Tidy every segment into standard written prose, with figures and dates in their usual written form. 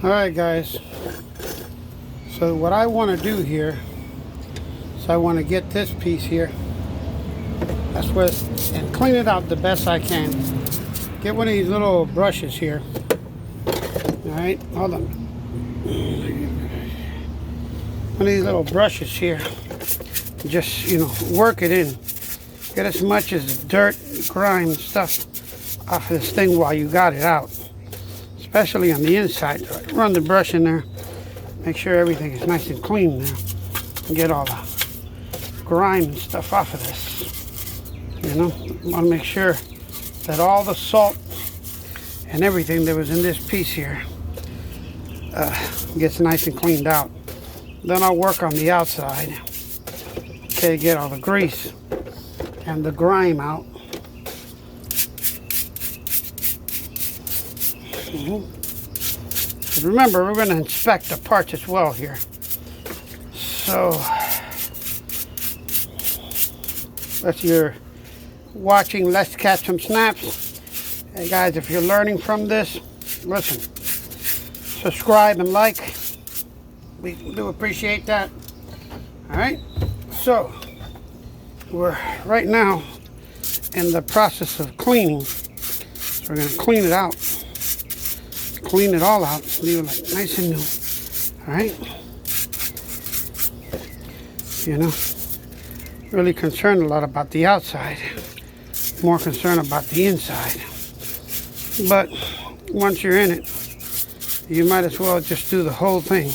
Alright guys, so what I want to do here is I want to get this piece here, that's what, and clean it out the best I can. Get one of these little brushes here. Alright, hold on. One of these little brushes here. Just, work it in. Get as much as dirt, grime, stuff off of this thing while you got it out. Especially on the inside. Run the brush in there. Make sure everything is nice and clean now. And get all the grime and stuff off of this. Want to make sure that all the salt and everything that was in this piece here gets nice and cleaned out. Then I'll work on the outside. Okay, get all the grease and the grime out. Remember, we're going to inspect the parts as well here. So, if you're watching Let's Catch Some Snaps, hey guys, if you're learning from this, listen, subscribe and like. We do appreciate that. Alright, so we're right now in the process of cleaning. So we're going to clean it out. Clean it all out, leave it like nice and new. Alright? Really concerned a lot about the outside. More concerned about the inside. But once you're in it, you might as well just do the whole thing.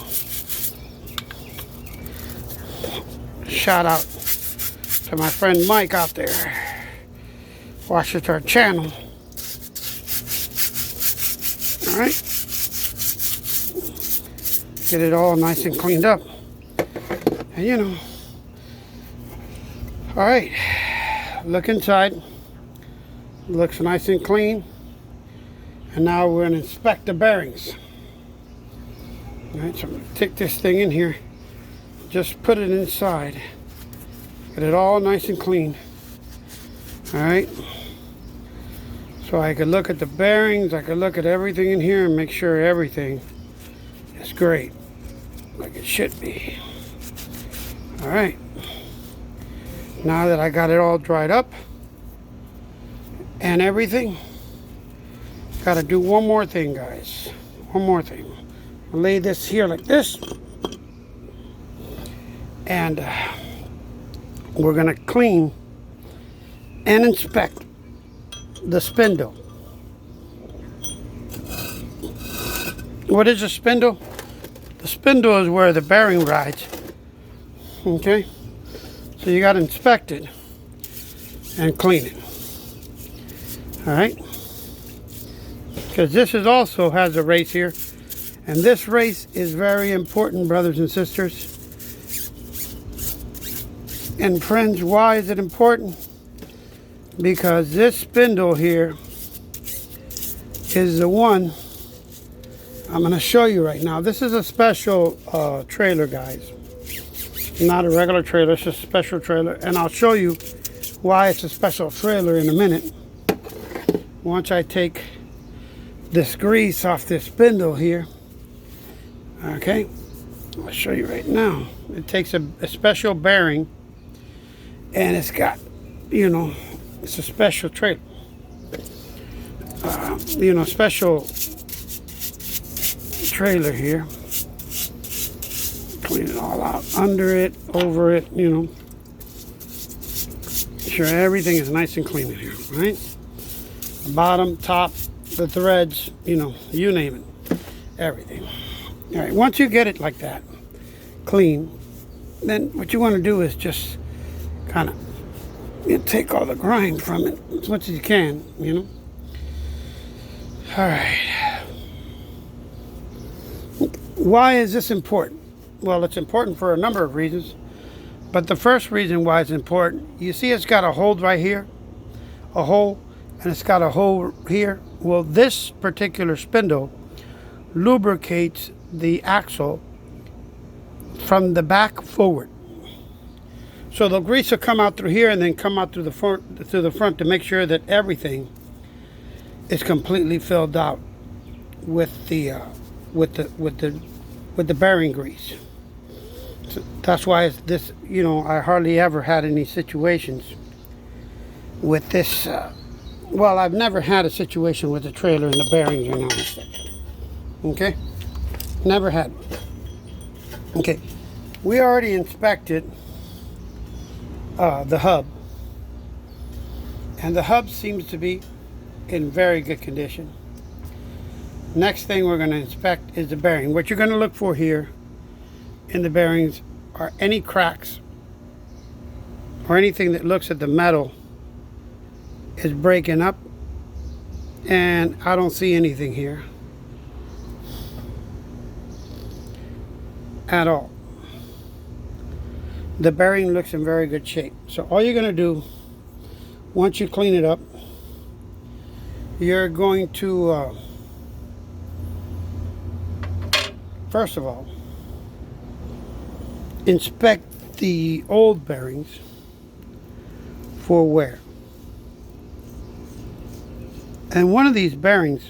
Shout out to my friend Mike out there. Watches our channel. Alright? Get it all nice and cleaned up. And alright. Look inside. Looks nice and clean. And now we're going to inspect the bearings. Alright, so I'm going to take this thing in here. Just put it inside. Get it all nice and clean. Alright. So I could look at the bearings, I could look at everything in here and make sure everything is great, like it should be. Alright, now that I got it all dried up and everything, got to do one more thing, guys. One more thing. I'll lay this here like this, and we're going to clean and inspect the spindle. What is a spindle? The spindle is where the bearing rides. Okay? So you got to inspect it and clean it. Alright? Because this is also has a race here. And this race is very important, brothers and sisters. And friends, why is it important? Because this spindle here is the one I'm going to show you right now. This is a special trailer, guys. Not a regular trailer, it's a special trailer. And I'll show you why it's a special trailer in a minute. Once I take this grease off this spindle here. Okay, I'll show you right now. It takes a special bearing, and it's got, it's a special trailer. Special trailer here. Clean it all out. Under it, over it, Sure everything is nice and clean in here, right? The bottom, top, the threads, you name it. Everything. Alright, once you get it like that, clean, then what you want to do is just kind of take all the grime from it as much as you can, Alright. Why is this important? Well, it's important for a number of reasons. But the first reason why it's important, you see it's got a hole right here, a hole, and it's got a hole here. Well, this particular spindle lubricates the axle from the back forward. So the grease will come out through here and then come out through the front to make sure that everything is completely filled out with the with the bearing grease. So that's why it's this, you know, I hardly ever had any situations with this. Well, I've never had a situation with the trailer and the bearings are not. Okay, never had. Okay, we already inspected the hub, and the hub seems to be in very good condition. Next thing we're going to inspect is the bearing. What you're going to look for here in the bearings are any cracks or anything that looks at the metal is breaking up, and I don't see anything here at all. The bearing looks in very good shape. So all you're going to do once you clean it up, you're going to first of all inspect the old bearings for wear. And one of these bearings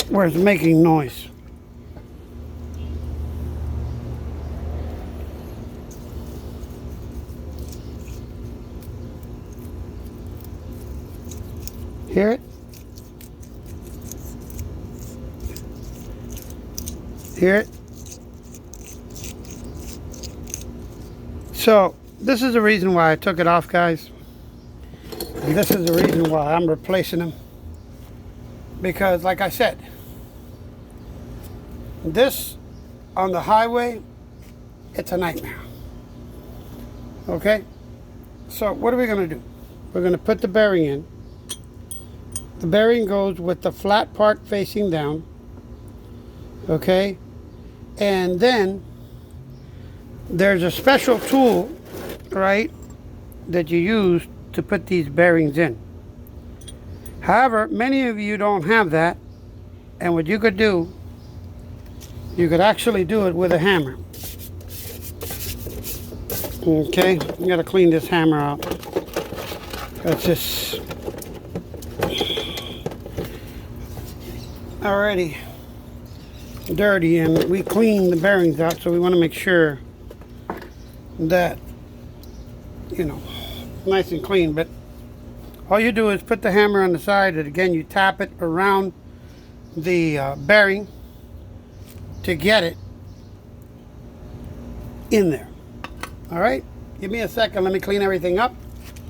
where it's making noise, hear it? Hear it? So this is the reason why I took it off, guys. And this is the reason why I'm replacing them. Because like I said, this on the highway, it's a nightmare. Okay? So what are we going to do? We're going to put the bearing in. The bearing goes with the flat part facing down. Okay? And then there's a special tool, right, that you use to put these bearings in. However, many of you don't have that, and what you could do, you could actually do it with a hammer. Okay, you gotta clean this hammer out. That's just already dirty, and we clean the bearings out, so we want to make sure that, you know, nice and clean. But all you do is put the hammer on the side, and again you tap it around the bearing to get it in there. All right, give me a second, let me clean everything up,